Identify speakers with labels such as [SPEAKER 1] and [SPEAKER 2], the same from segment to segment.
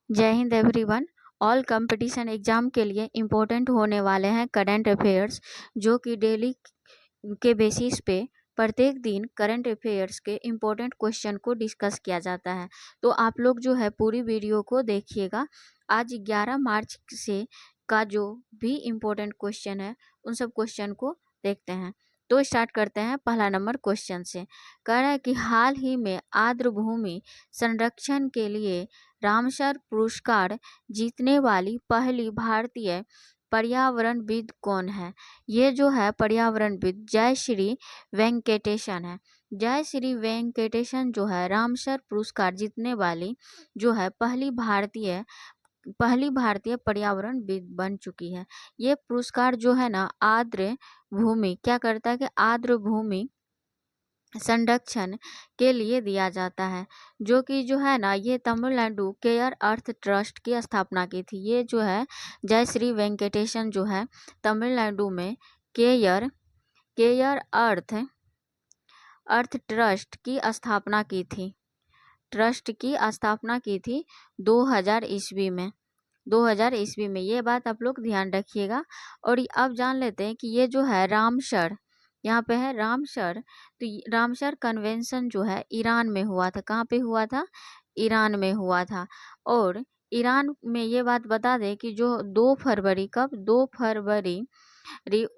[SPEAKER 1] जय Hind everyone. All competition exam के लिए इम्पोर्टेंट होने वाले हैं करंट अफेयर्स, जो कि डेली के बेसिस पे प्रत्येक दिन करंट अफेयर्स के इम्पोर्टेंट क्वेश्चन को डिस्कस किया जाता है। तो आप लोग जो है पूरी वीडियो को देखिएगा। आज 11 मार्च से का जो भी इम्पोर्टेंट क्वेश्चन है उन सब क्वेश्चन को देखते हैं। तो स्टार्ट करते हैं पहला नंबर क्वेश्चन से। कह रहा है कि हाल ही में आर्द्र भूमि संरक्षण के लिए रामसर पुरस्कार जीतने वाली पहली भारतीय पर्यावरणविद कौन है? ये जो है पर्यावरणविद जयश्री वेंकटेशन है। जयश्री वेंकटेशन जो है रामसर पुरस्कार जीतने वाली जो है पहली भारतीय पर्यावरणविद बन चुकी है। ये पुरस्कार जो है ना आर्द्र भूमि क्या करता है कि आर्द्र भूमि संरक्षण के लिए दिया जाता है, जो कि जो है ना ये तमिलनाडु केयर अर्थ ट्रस्ट की स्थापना की थी। ये जो है जयश्री वेंकटेशन जो है तमिलनाडु में केयर अर्थ ट्रस्ट की स्थापना की थी। 2000 ईस्वी में 2000 ईस्वी में। ये बात आप लोग ध्यान रखिएगा। और अब जान लेते हैं कि ये जो है रामसर, यहाँ पे है रामसर। तो रामसर कन्वेंशन जो है ईरान में हुआ था। कहाँ पे हुआ था? ईरान में हुआ था। और ईरान में ये बात बता दें कि जो 2 फरवरी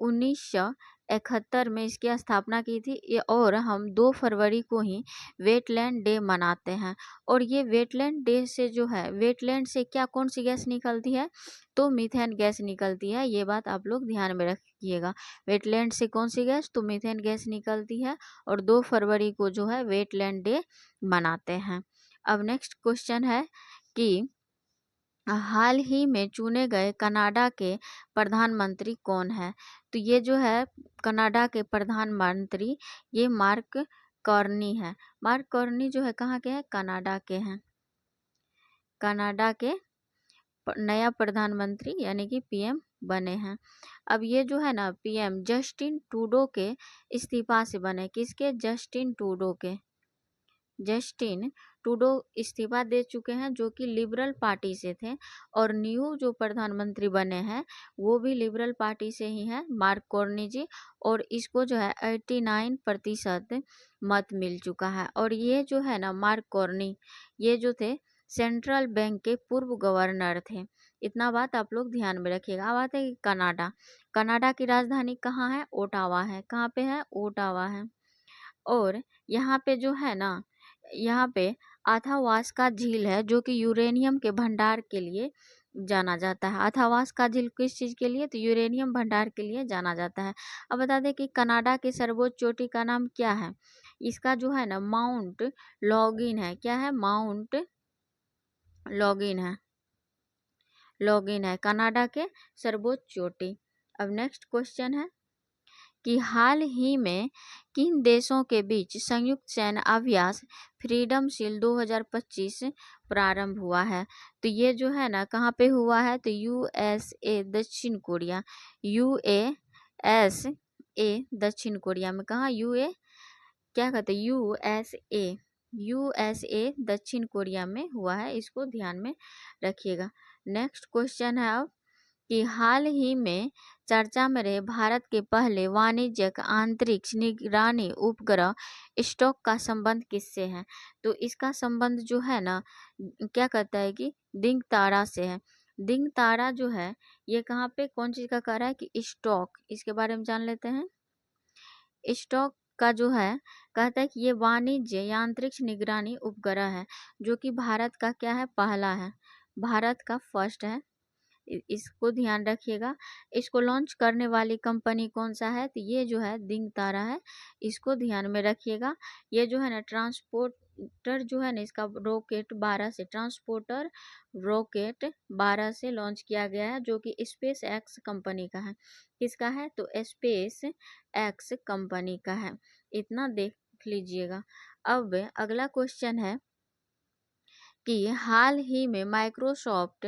[SPEAKER 1] 1971 में इसकी स्थापना की थी। और हम 2 फरवरी को ही वेटलैंड डे मनाते हैं। और ये वेटलैंड डे से जो है वेटलैंड से क्या कौन सी गैस निकलती है? तो मीथेन गैस निकलती है। ये बात आप लोग ध्यान में रखिएगा। वेटलैंड से कौन सी गैस? तो मीथेन गैस निकलती है। और 2 फरवरी को जो है वेटलैंड डे मनाते हैं। अब नेक्स्ट क्वेश्चन है कि हाल ही में चुने गए कनाडा के प्रधानमंत्री कौन है? तो ये जो है कनाडा के प्रधानमंत्री ये मार्क कार्नी है। मार्क कार्नी जो है कहाँ के हैं? कनाडा के हैं। कनाडा के नया प्रधानमंत्री यानी कि पीएम बने हैं। अब ये जो है ना पीएम जस्टिन ट्रूडो के इस्तीफा से बने। किसके? जस्टिन ट्रूडो इस्तीफा दे चुके हैं, जो कि लिबरल पार्टी से थे। और न्यू जो प्रधानमंत्री बने हैं वो भी लिबरल पार्टी से ही हैं, मार्क कार्नी जी। और इसको जो है 89% मत मिल चुका है। और ये जो है ना मार्क कार्नी ये जो थे सेंट्रल बैंक के पूर्व गवर्नर थे। इतना बात आप लोग ध्यान में रखिएगा। अब आते हैं कनाडा। कनाडा की राजधानी कहाँ है? ओटावा है। कहाँ पे है? ओटावा है। और यहाँ पे जो है ना यहाँ पे अथावास का झील है, जो कि यूरेनियम के भंडार के लिए जाना जाता है। अथावास का झील किस चीज के लिए? तो यूरेनियम भंडार के लिए जाना जाता है। अब बता दें कि कनाडा की सर्वोच्च चोटी का नाम क्या है? इसका जो है ना माउंट लॉगिन है। क्या है? माउंट लॉगिन है कनाडा के सर्वोच्च चोटी। अब नेक्स्ट क्वेश्चन है कि हाल ही में किन देशों के बीच संयुक्त सैन्य अभ्यास फ्रीडम शील्ड 2025 प्रारंभ हुआ है? तो ये जो है ना कहाँ पे हुआ है? तो यूएसए दक्षिण कोरिया। यूएसए दक्षिण कोरिया में। कहाँ? क्या कहते हैं? यूएसए दक्षिण कोरिया में हुआ है। इसको ध्यान में रखिएगा। नेक्स्ट क्वेश्चन है अब कि हाल ही में चर्चा में रहे भारत के पहले वाणिज्यिक अंतरिक्ष निगरानी उपग्रह स्टॉक का संबंध किससे है? तो इसका संबंध जो है ना क्या कहता है कि दिंग तारा से है। दिंग तारा जो है ये कहाँ पे कौन चीज का कह रहा है? कि स्टॉक। इसके बारे में जान लेते हैं। स्टॉक का जो है कहता है कि ये वाणिज्य या अंतरिक्ष निगरानी उपग्रह है, जो कि भारत का क्या है? पहला है। भारत का फर्स्ट है। इसको ध्यान रखिएगा। इसको लॉन्च करने वाली कंपनी कौन सा है? तो ये जो है दिंग तारा है। इसको ध्यान में रखिएगा। ये जो है ना ट्रांसपोर्टर जो है ना इसका रॉकेट 12 से लॉन्च किया गया है, जो कि स्पेस एक्स कंपनी का है। किसका है? तो स्पेस एक्स कंपनी का है। इतना देख लीजिएगा। अब अगला क्वेश्चन है कि हाल ही में माइक्रोसॉफ्ट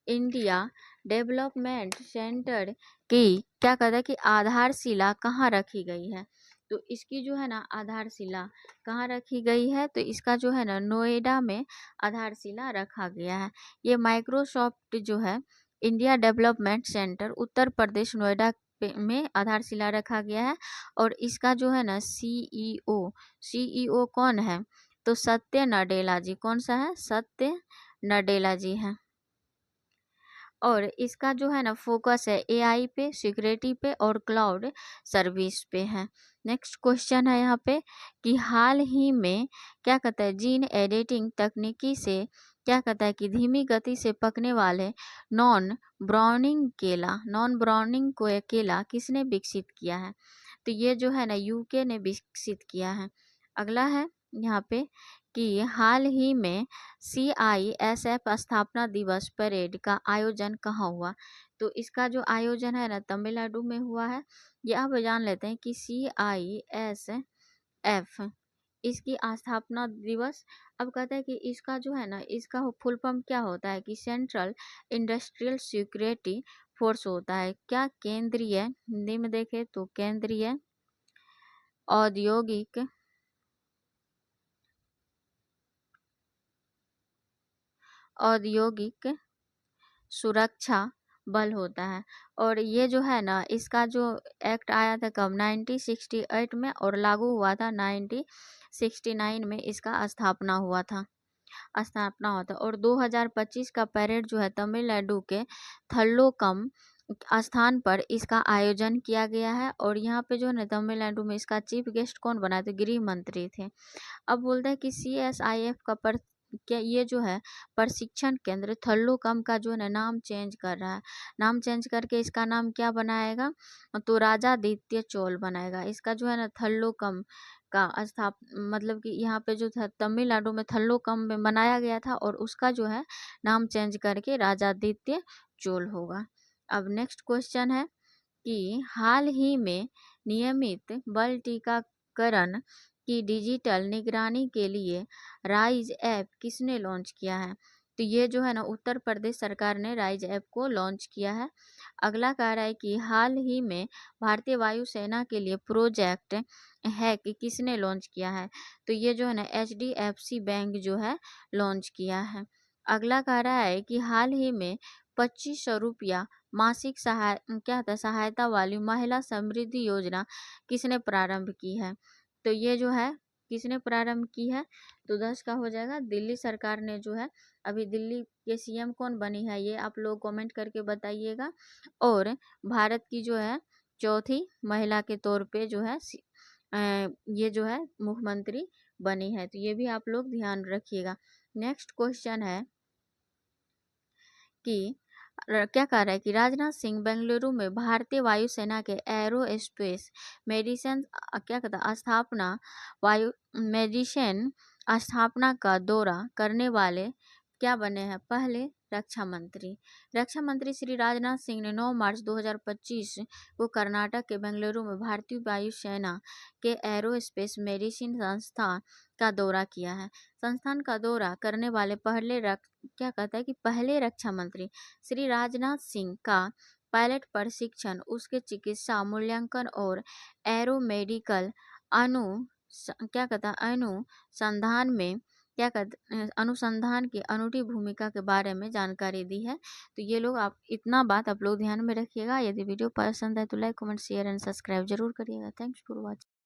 [SPEAKER 1] इंडिया डेवलपमेंट सेंटर की क्या कहता है कि आधारशिला कहाँ रखी गई है? तो इसकी जो है ना आधारशिला कहाँ रखी गई है, तो इसका जो है ना नोएडा में आधारशिला रखा गया है। ये माइक्रोसॉफ्ट जो है India development centre Uttar Pradesh Noida में आधारशिला रखा गया है। और इसका जो है ना सीईओ कौन है, तो सत्य नडेला जी। कौन सा है, सत्य नडेला जी है। और इसका जो है ना फोकस है एआई पे, सिक्योरिटी पे और क्लाउड सर्विस पे है। नेक्स्ट क्वेश्चन है यहाँ पे कि हाल ही में क्या कहता है जीन एडिटिंग तकनीकी से क्या कहता है कि धीमी गति से पकने वाले नॉन ब्राउनिंग को केला किसने विकसित किया है, तो ये जो है ना यूके ने विकसित किया है। अगला है यहाँ पे कि हाल ही में CISF स्थापना दिवस परेड का आयोजन कहाँ हुआ, तो इसका जो आयोजन है ना तमिलनाडु में हुआ है। ये आप जान लेते हैं कि CISF इसकी स्थापना दिवस। अब कहते हैं कि इसका जो है ना इसका फुल फॉर्म क्या होता है कि सेंट्रल इंडस्ट्रियल सिक्योरिटी फोर्स होता है। क्या, केंद्रीय, हिंदी में देखें तो केंद्रीय औद्योगिक सुरक्षा बल होता है। और ये जो है ना इसका जो एक्ट आया था कब, 1968 में, और लागू हुआ था 1969 में इसका स्थापना हुआ था। और 2025 का परेड जो है तमिलनाडु के थल्लोकम स्थान पर इसका आयोजन किया गया है। और यहाँ पे जो है ना तमिलनाडु में इसका चीफ गेस्ट कौन बनाए थे, गृह मंत्री थे। अब बोलते हैं कि CSIF का क्या ये जो है प्रशिक्षण केंद्र थल्लोकम का जो है ना नाम चेंज कर रहा है। नाम चेंज करके इसका नाम क्या बनाएगा, तो राजादित्य चोल बनाएगा। इसका जो है ना थल्लोकम का मतलब कि यहाँ पे जो था तमिलनाडु में थल्लोकम में बनाया गया था, और उसका जो है नाम चेंज करके राजादित्य चोल होगा। अब नेक्स्ट क्वेश्चन है कि हाल ही में नियमित बल टीकाकरण की डिजिटल निगरानी के लिए राइज ऐप किसने लॉन्च किया है, तो ये जो है ना उत्तर प्रदेश सरकार ने राइज ऐप को लॉन्च किया है। अगला कह रहा है कि हाल ही में भारतीय वायुसेना के लिए प्रोजेक्ट है कि किसने लॉन्च किया है, तो ये जो है ना HDFC बैंक जो है लॉन्च किया है। अगला कह रहा है कि हाल ही में 2500 रुपया मासिक सहायता वाली महिला समृद्धि योजना किसने प्रारंभ की है, तो ये जो है किसने प्रारंभ की है, तो 10 का हो जाएगा दिल्ली सरकार ने जो है। अभी दिल्ली के CM कौन बनी है ये आप लोग कमेंट करके बताइएगा। और भारत की जो है चौथी महिला के तौर पे जो है ये जो है मुख्यमंत्री बनी है, तो ये भी आप लोग ध्यान रखिएगा। नेक्स्ट क्वेश्चन है कि क्या कह रहा है कि राजनाथ सिंह बेंगलुरु में भारतीय वायुसेना के एरोस्पेस मेडिसिन क्या कहता स्थापना का दौरा करने वाले क्या बने हैं, पहले रक्षा मंत्री। रक्षा मंत्री श्री राजनाथ सिंह ने 9 मार्च 2025 को कर्नाटक के बेंगलुरु में भारतीय वायुसेना के एरोस्पेस मेडिसिन संस्थान का दौरा किया है। संस्थान का दौरा करने वाले क्या कहता है कि पहले रक्षा मंत्री श्री राजनाथ सिंह का पायलट प्रशिक्षण, उसके चिकित्सा मूल्यांकन और एरोमेडिकल क्या कहता अनुसंधान में अनुसंधान की अनूठी भूमिका के बारे में जानकारी दी है। तो ये लोग आप इतना बात आप लोग ध्यान में रखिएगा। यदि वीडियो पसंद है तो like comment share and subscribe जरूर करिएगा। Thanks for watching.